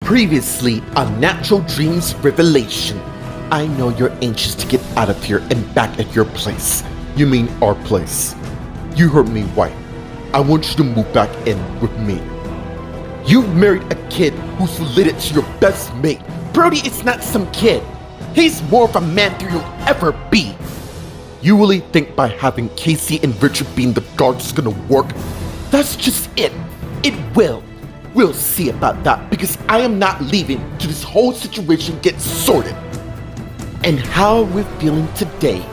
Previously on Natural Dreams Revelation. I know you're anxious to get out of here and back at your place. You mean our place. You heard me right. I want you to move back in with me. You married a kid who's related to your best mate. Brody is not some kid. He's more of a man than you'll ever be. You really think by having Casey and Richard being the guards is gonna work? That's just it. It will. We'll see about that because I am not leaving till this whole situation gets sorted. And how we're feeling today,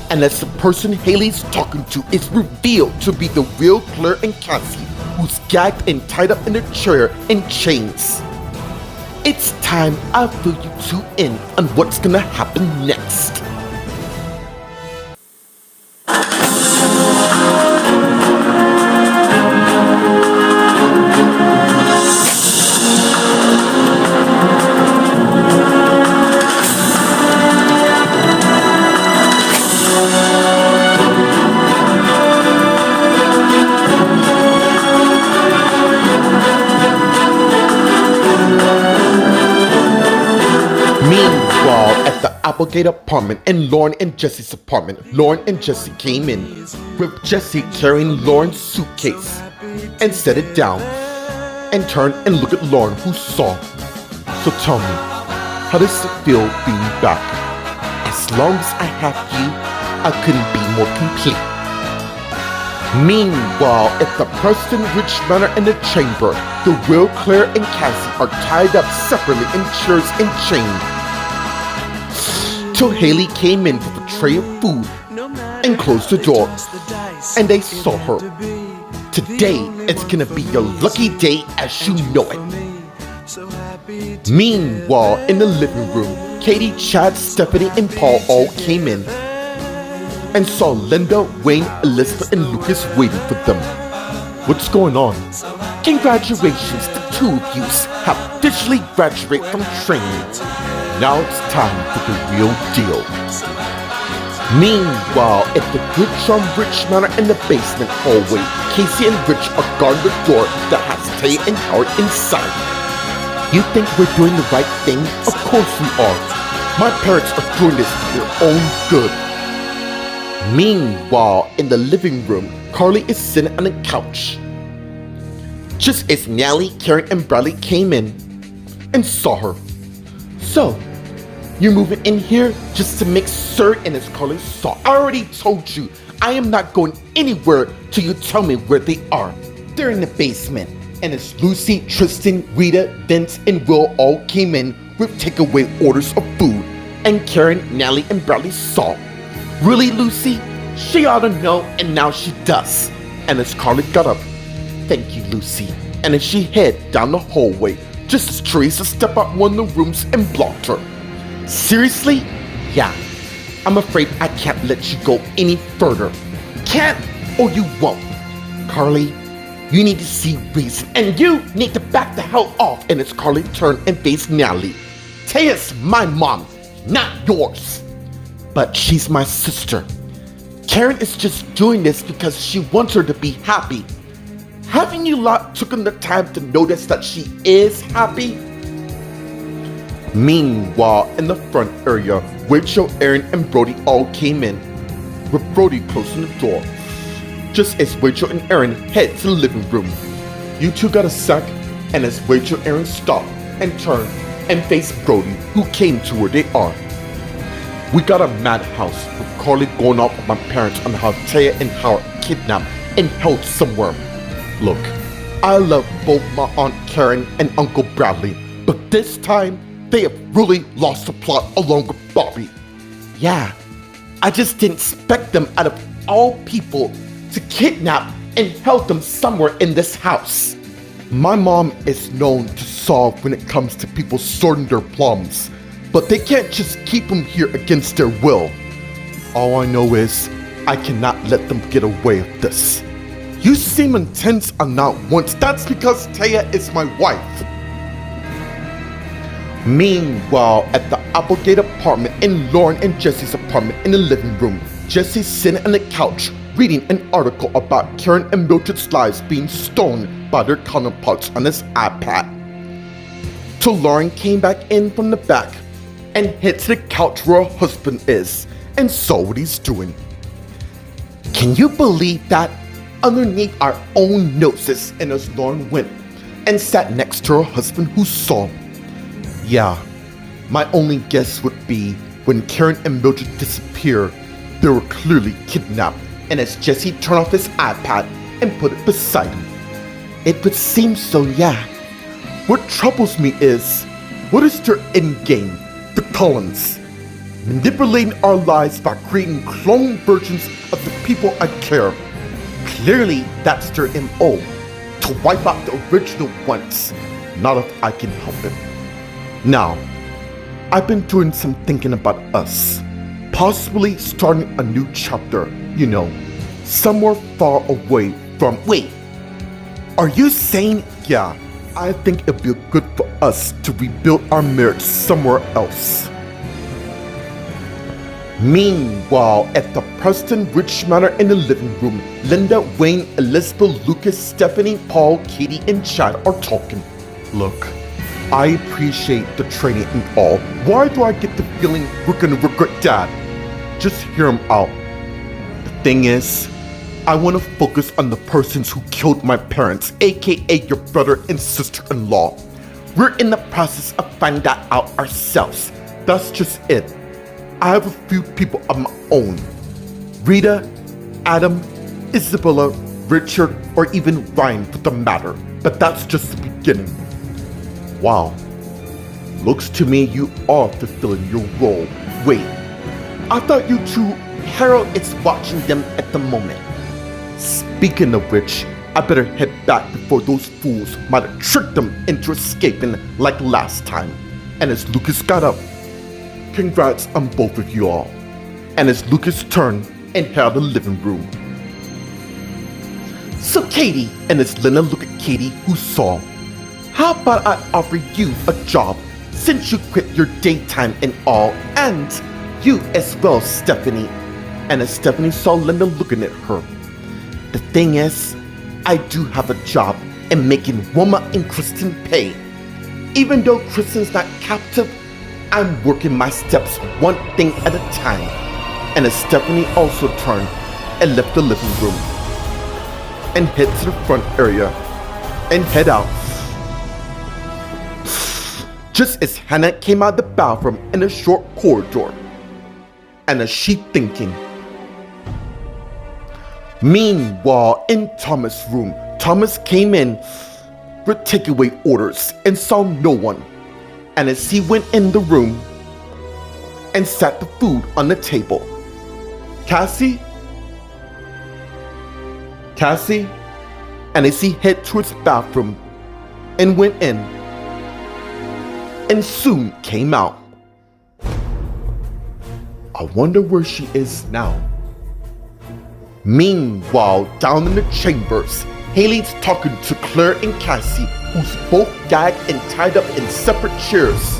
unless the person Haley's talking to is revealed to be the real Claire and Cassie, who's gagged and tied up in a chair in chains. It's time I fill you two in on what's gonna happen next. Meanwhile, at the Applegate apartment and Lauren and Jesse's apartment, Lauren and Jesse came in, with Jesse carrying Lauren's suitcase, and set it down, and turned and looked at Lauren, who saw. So tell me, how does it feel being back? As long as I have you, I couldn't be more complete. Meanwhile, at the Preston Ridge Manor in the chamber, the real Claire and Cassie are tied up separately in chairs and chained. Till Haley came in with a tray of food and closed the door, and they saw her. Today, it's gonna be your lucky day as you know it. Meanwhile, in the living room, Katie, Chad, Stephanie, and Paul all came in and saw Linda, Wayne, Elizabeth, and Lucas waiting for them. What's going on? Congratulations, the two of you have officially graduated from training. Now it's time for the real deal. Meanwhile, at the Good Charm Rich Manor in the basement hallway, Casey and Rich are guarding the door that has Tay and Howard inside. You think we're doing the right thing? Of course we are. My parents are doing this for their own good. Meanwhile, in the living room, Carly is sitting on a couch. Just as Nally, Karen, and Bradley came in and saw her. So, you're moving in here just to make certain, as Carly saw. I already told you, I am not going anywhere till you tell me where they are. They're in the basement, and as Lucy, Tristan, Rita, Vince, and Will all came in with takeaway orders of food, and Karen, Nally, and Bradley saw. Really, Lucy? She ought to know, and now she does. And as Carly got up, thank you, Lucy. And as she head down the hallway, just as Teresa stepped out one of the rooms and blocked her. Seriously? Yeah. I'm afraid I can't let you go any further. Can't or you won't. Carly, you need to see reason, and you need to back the hell off. And as Carly turned and faced Natalie, Taya's my mom, not yours. But she's my sister. Karen is just doing this because she wants her to be happy. Haven't you lot taken the time to notice that she is happy? Meanwhile, in the front area, Rachel, Aaron, and Brody all came in, with Brody closing the door. Just as Rachel and Aaron head to the living room, you two got a sec, and as Rachel and Aaron stopped and turned and faced Brody, who came to where they are. We got a madhouse with Carly going off with my parents on how Taya and Howard kidnapped and held somewhere. Look, I love both my Aunt Karen and Uncle Bradley, but this time, they have really lost the plot along with Bobby. Yeah, I just didn't expect them out of all people to kidnap and held them somewhere in this house. My mom is known to solve when it comes to people sorting their plums, but they can't just keep them here against their will. All I know is, I cannot let them get away with this. You seem intense on not once. That's because Taya is my wife. Meanwhile, at the Applegate apartment and Lauren and Jesse's apartment in the living room, Jesse's sitting on the couch reading an article about Karen and Mildred's lives being stolen by their counterparts on his iPad. till Lauren came back in from the back and hid to the couch where her husband is and saw what he's doing. Can you believe that? Underneath our own noses, and as Lauren went and sat next to her husband who saw. Yeah, my only guess would be when Karen and Mildred disappeared, they were clearly kidnapped, and as Jesse turned off his iPad and put it beside him. It would seem so, yeah. What troubles me is, what is their end game? The Cullens. Manipulating our lives by creating clone versions of the people I care. Clearly, that's their MO, to wipe out the original ones. Not if I can help it. Now, I've been doing some thinking about us. Possibly starting a new chapter, somewhere far away from... Wait, are you saying... Yeah, I think it'd be good for us to rebuild our marriage somewhere else. Meanwhile, at the Preston Ridge Manor in the living room, Linda, Wayne, Elizabeth, Lucas, Stephanie, Paul, Katie, and Chad are talking. Look, I appreciate the training and all. Why do I get the feeling we're gonna regret Dad? Just hear him out. The thing is, I want to focus on the persons who killed my parents, aka your brother and sister-in-law. We're in the process of finding that out ourselves. That's just it. I have a few people of my own. Rita, Adam, Isabella, Richard, or even Ryan for the matter. But that's just the beginning. Wow. Looks to me you are fulfilling your role. Wait, I thought you two, Harold is watching them at the moment. Speaking of which, I better head back before those fools might have tricked them into escaping like last time. And as Lucas got up, congrats on both of you all. And as Lucas turned and headed out the living room. So Katie, and as Linda looked at Katie who saw, how about I offer you a job since you quit your daytime and all, and you as well, Stephanie. And as Stephanie saw Linda looking at her, the thing is, I do have a job in making Wilma and Kristen pay. Even though Kristen's not captive, I'm working my steps one thing at a time. And as Stephanie also turned and left the living room and head to the front area and head out. Just as Hannah came out of the bathroom in a short corridor. And as she thinking. Meanwhile, in Thomas' room, Thomas came in with takeaway orders and saw no one. And as he went in the room and sat the food on the table, Cassie, and as he head to his bathroom and went in, and soon came out. I wonder where she is now. Meanwhile, down in the chambers, Haley's talking to Claire and Cassie, who's both gagged and tied up in separate chairs.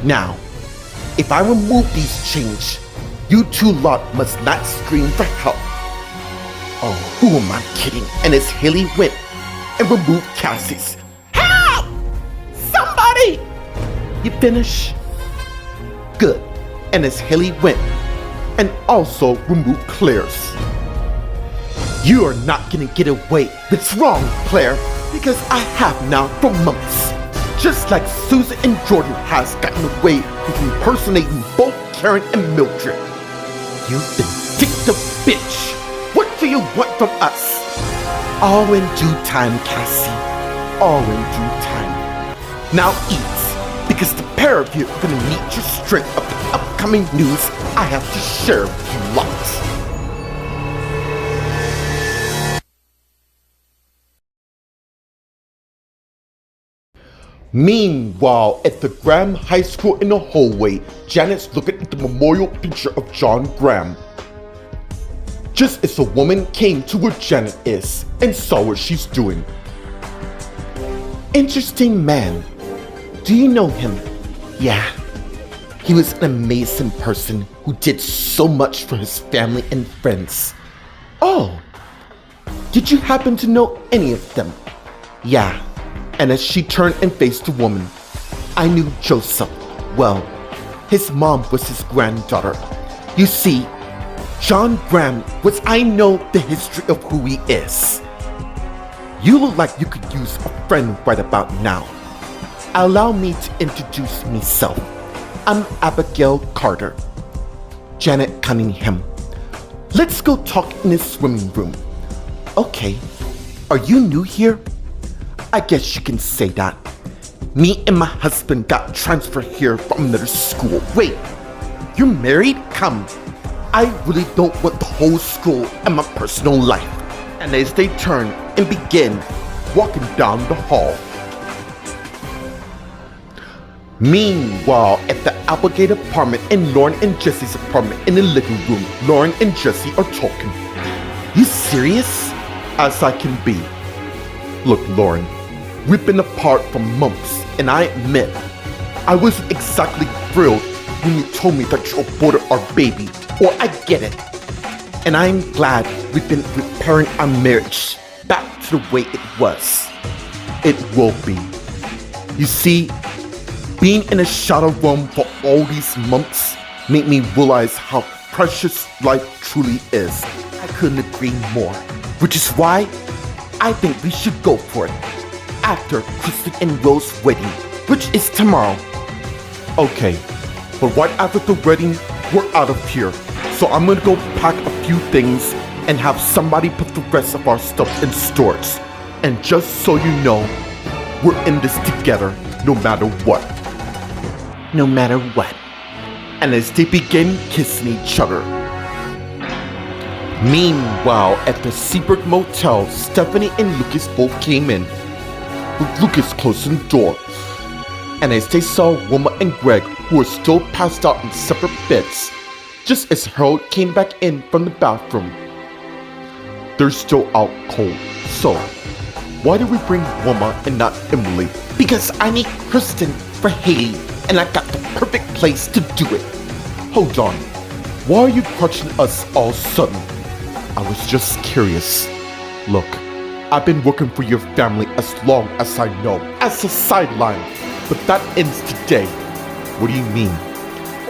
Now, if I remove these chains, you two lot must not scream for help. Oh, who am I kidding? And as Haley went and removed Cassie's, help! Somebody! You finish? Good. And as Haley went and also removed Claire's. You are not gonna get away. That's wrong, Claire, because I have now for months. Just like Susan and Jordan has gotten away with impersonating both Karen and Mildred. You vindictive bitch! What do you want from us? All in due time, Cassie. All in due time. Now eat, because the pair of you are gonna need you straight up the upcoming news I have to share with you lots. Meanwhile, at the Graham High School in the hallway, Janet's looking at the memorial picture of John Graham. Just as a woman came to where Janet is and saw what she's doing. Interesting man. Do you know him? Yeah. He was an amazing person who did so much for his family and friends. Oh. Did you happen to know any of them? Yeah. And as she turned and faced the woman, I knew Joseph well. His mom was his granddaughter. You see, John Graham was I know the history of who he is. You look like you could use a friend right about now. Allow me to introduce myself. I'm Abigail Carter. Janet Cunningham. Let's go talk in the swimming room. Okay, are you new here? I guess you can say that. Me and my husband got transferred here from another school. Wait, you're married? Come. I really don't want the whole school and my personal life. And as they turn and begin walking down the hall. Meanwhile, at the Applegate apartment and Lauren and Jesse's apartment in the living room, Lauren and Jesse are talking. You serious? As I can be. Look, Lauren, we've been apart for months, and I admit, I wasn't exactly thrilled when you told me that you aborted our baby, or I get it. And I'm glad we've been repairing our marriage back to the way it was. It will be. You see, being in a shadow room for all these months made me realize how precious life truly is. I couldn't agree more, which is why I think we should go for it after Kristen and Rose's wedding, which is tomorrow. Okay, but right after the wedding, we're out of here. So I'm gonna go pack a few things and have somebody put the rest of our stuff in storage. And just so you know, we're in this together no matter what. No matter what. And as they begin kissing each other. Meanwhile, at the Seabrook Motel, Stephanie and Lucas both came in, with Lucas closing the door. And as they saw Wilma and Greg, who were still passed out in separate beds, just as Harold came back in from the bathroom. They're still out cold, so why did we bring Wilma and not Emily? Because I need Kristen for Haley, and I got the perfect place to do it. Hold on, why are you crushing us all of a sudden? I was just curious. Look, I've been working for your family as long as I know, as a sideline, but that ends today. What do you mean?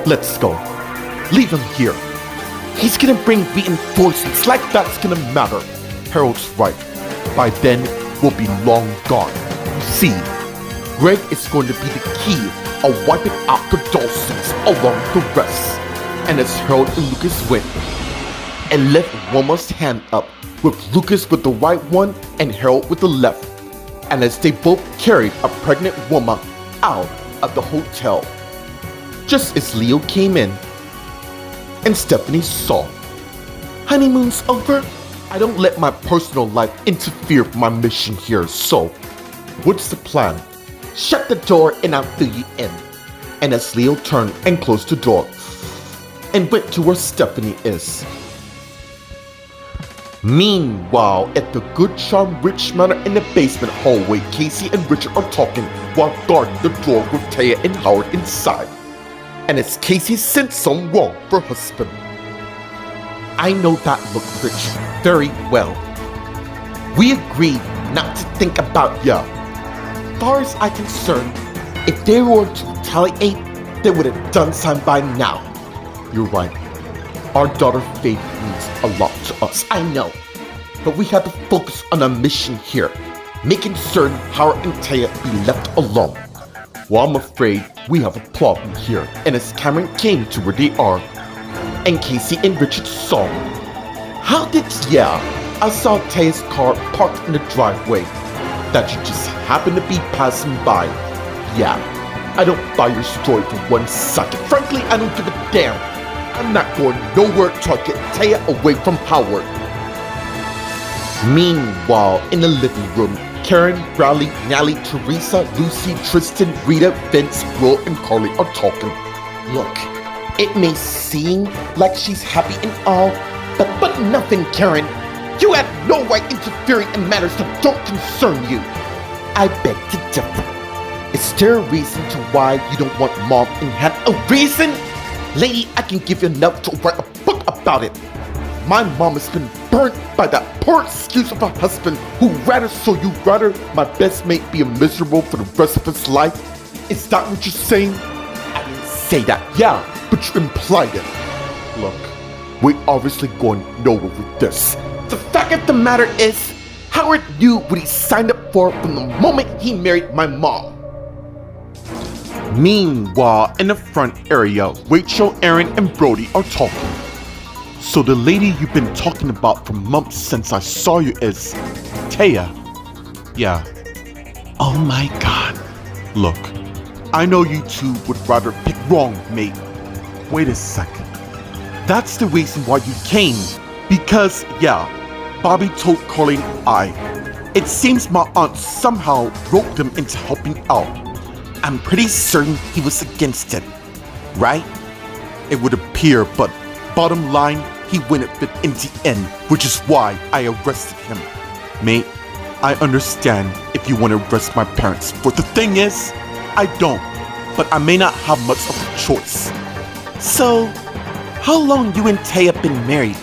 Let's go. Leave him here. He's gonna bring reinforcements like that's gonna matter. Harold's right. By then, we'll be long gone. See, Greg is going to be the key of wiping out the Dawsons along the rest. And as Harold and Lucas went, and left Wilma's hand up, with Lucas with the right one and Harold with the left. And as they both carried a pregnant Wilma out of the hotel, just as Leo came in, and Stephanie saw. Honeymoon's over? I don't let my personal life interfere with my mission here, so what's the plan? Shut the door and I'll fill you in. And as Leo turned and closed the door, and went to where Stephanie is. Meanwhile, at the Good Charm Rich Manor in the basement hallway, Casey and Richard are talking while guarding the door with Taya and Howard inside. And as Casey sent some wrong for her husband. I know that look, Rich, very well. We agreed not to think about ya. As far as I'm concerned, if they were to retaliate, they would have done something by now. You're right. Our daughter Faith means a lot to us, I know. But we have to focus on our mission here, making certain Howard and Taya be left alone. Well, I'm afraid we have a problem here. And as Cameron came to where they are, and Casey and Richard saw, I saw Taya's car parked in the driveway. That you just happened to be passing by. Yeah, I don't buy your story for 1 second. Frankly, I don't give a damn. I'm not going nowhere till I get Taya away from Howard. Meanwhile, in the living room, Karen, Bradley, Nally, Teresa, Lucy, Tristan, Rita, Vince, Will, and Carly are talking. Look, it may seem like she's happy and all, but nothing, Karen. You have no right interfering in matters that don't concern you. I beg to differ. Is there a reason to why you don't want Mom in hand? A reason? Lady, I can give you enough to write a book about it. My mom has been burnt by that poor excuse of a husband who rather my best mate be miserable for the rest of his life. Is that what you're saying? I didn't say that, yeah, but you implied it. Look, we're obviously going nowhere with this. The fact of the matter is, Howard knew what he signed up for from the moment he married my mom. Meanwhile, in the front area, Rachel, Aaron, and Brody are talking. So the lady you've been talking about for months since I saw you is Taya. Yeah. Oh my god. Look, I know you two would rather pick wrong, mate. Wait a second. That's the reason why you came. Because, yeah, Bobby told Carly and I. It seems my aunt somehow roped him into helping out. I'm pretty certain he was against it, right? It would appear, but bottom line, he went with it in the end, which is why I arrested him. Mate, I understand if you want to arrest my parents, but the thing is, I don't, but I may not have much of a choice. So, how long you and Taya been married?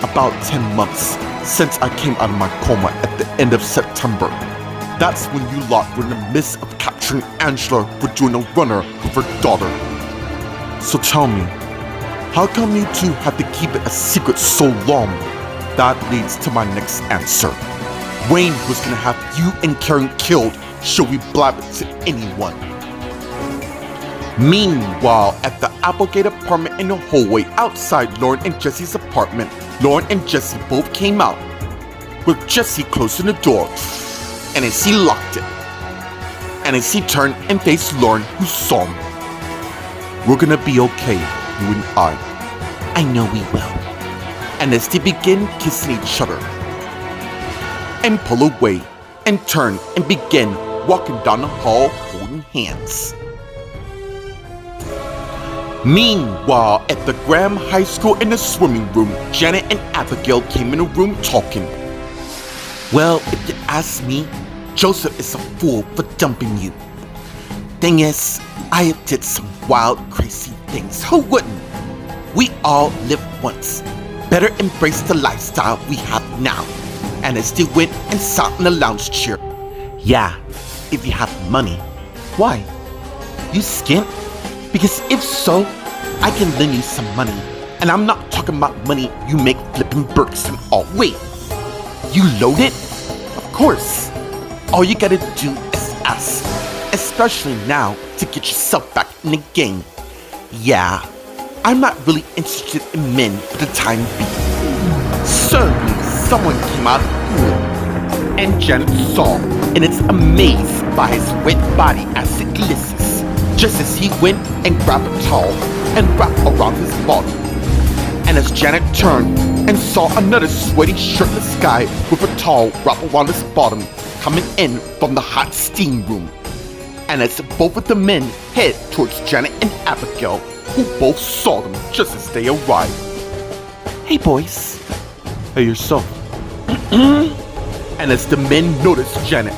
About 10 months, since I came out of my coma at the end of September. That's when you lot were in the midst of capturing Angela for doing a runner with her daughter. So tell me, how come you two had to keep it a secret so long? That leads to my next answer. Wayne was gonna have you and Karen killed should we blab it to anyone. Meanwhile, at the Applegate apartment in the hallway outside Lauren and Jesse's apartment, Lauren and Jesse both came out, with Jesse closing the door, and as he locked it, and as he turned and faced Lauren, who saw him. We're gonna be okay, you and I know we will. And as they begin kissing each other, and pull away, and turn and begin walking down the hall holding hands. Meanwhile, at the Graham High School in the swimming room, Janet and Abigail came in the room talking. Well, if you ask me, Joseph is a fool for dumping you. Thing is, I did some wild, crazy things. Who wouldn't? We all live once. Better embrace the lifestyle we have now. And as they went and sat in the lounge chair. Yeah, if you have money. Why? You skimp? Because if so, I can lend you some money. And I'm not talking about money you make flipping burgers and all. Wait, you loaded? Of course. All you gotta do is ask. Especially now to get yourself back in the game. Yeah, I'm not really interested in men for the time being. Suddenly, someone came out of the pool, and Janet saw, and is amazed by his wet body as it glistens, just as he went and grabbed a towel and wrapped around his body. And as Janet turned and saw another sweaty, shirtless guy with a towel wrapped around his bottom coming in from the hot steam room. And as both of the men head towards Janet and Abigail, who both saw them just as they arrived. Hey boys. Hey yourself. And as the men noticed Janet,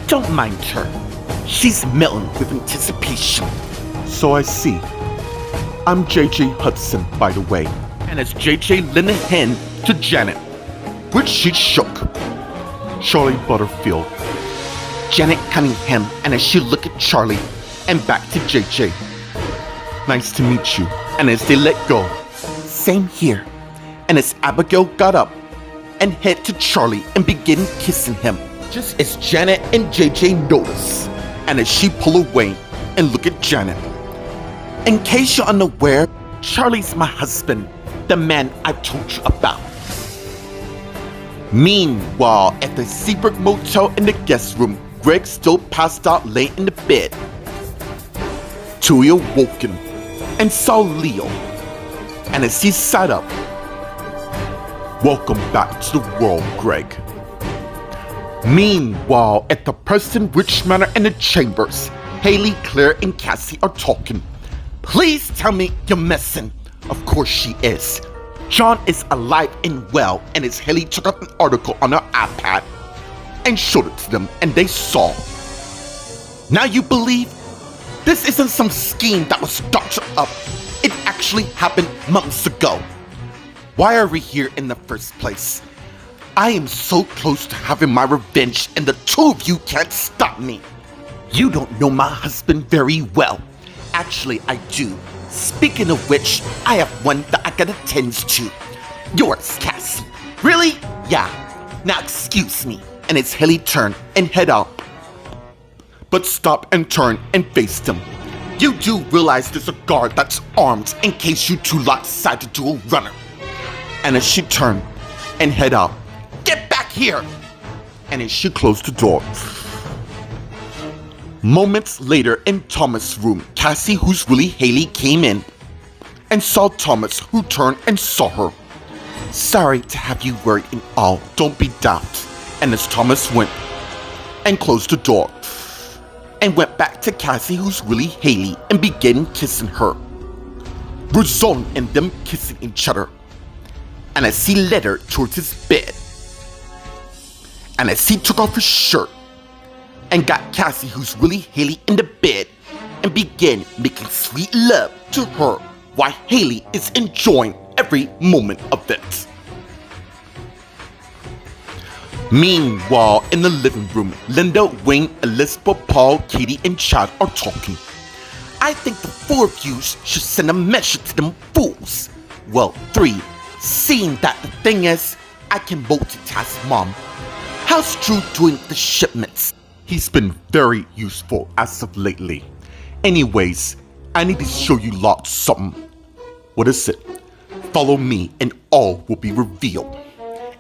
don't mind her. She's melting with anticipation. So I see. I'm JJ Hudson, by the way. And as JJ lent a hand to Janet, which she shook. Charlie Butterfield. Janet Cunningham, and as she looked at Charlie and back to JJ. Nice to meet you. And as they let go, same here. And as Abigail got up and head to Charlie and began kissing him, just as Janet and JJ noticed, and as she pulled away and looked at Janet. In case you're unaware, Charlie's my husband, the man I've told you about. Meanwhile, at the Seabrook Motel in the guest room, Greg still passed out late in the bed. Tui awoken and saw Leo, and as he sat up, welcome back to the world, Greg. Meanwhile, at the Preston Rich Manor in the chambers, Haley, Claire, and Cassie are talking. Please tell me you're messing. Of course she is. John is alive and well, and as Haley took up an article on her iPad and showed it to them, and they saw. Now you believe? This isn't some scheme that was doctored up. It actually happened months ago. Why are we here in the first place? I am so close to having my revenge, and the two of you can't stop me. You don't know my husband very well. Actually, I do. Speaking of which, I have one that I gotta tend to. Yours, Cassie. Really? Yeah. Now excuse me. And it's Haley turn and head up. But stop and turn and face him. You do realize there's a guard that's armed in case you two lot decide to do a runner. And as she turned and head out, get back here! And as she closed the door. Moments later in Thomas' room, Cassie, who's really Haley, came in and saw Thomas, who turned and saw her. Sorry to have you worried and all, don't be daft. And as Thomas went and closed the door and went back to Cassie, who's really Haley, and began kissing her, resulting in them kissing each other. And as he led her towards his bed, and as he took off his shirt and got Cassie, who's really Haley, in the bed and began making sweet love to her while Haley is enjoying every moment of it. Meanwhile, in the living room, Linda, Wayne, Elizabeth, Paul, Katie, and Chad are talking. I think the four of you should send a message to them fools. Well, three, seeing that the thing is, I can multitask, Mom. How's Drew doing the shipments? He's been very useful as of lately. Anyways, I need to show you lot something. What is it? Follow me and all will be revealed.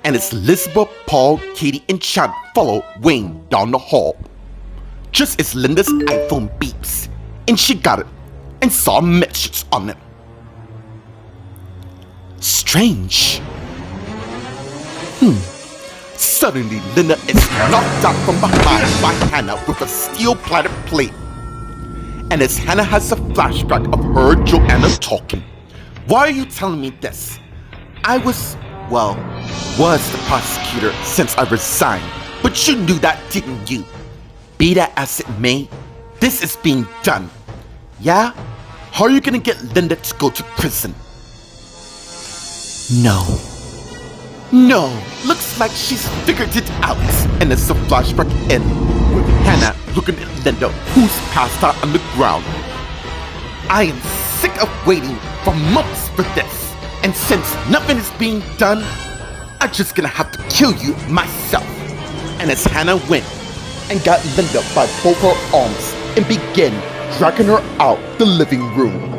And as Elizabeth, Paul, Katie, and Chad follow Wayne down the hall, just as Linda's iPhone beeps, and she got it and saw a message on it. Strange. Suddenly, Linda is knocked out from behind by Hannah with a steel-plated plate. And as Hannah has a flashback of her and Joanna talking. Why are you telling me this? I was the prosecutor since I resigned. But you knew that, didn't you? Be that as it may, this is being done. Yeah? How are you gonna get Linda to go to prison? No, looks like she's figured it out. And it's a flashback in with Hannah looking at Linda, who's passed out on the ground. I am sick of waiting for months for this. And since nothing is being done, I'm just gonna have to kill you myself. And as Hannah went and got Linda by both her arms and began dragging her out the living room,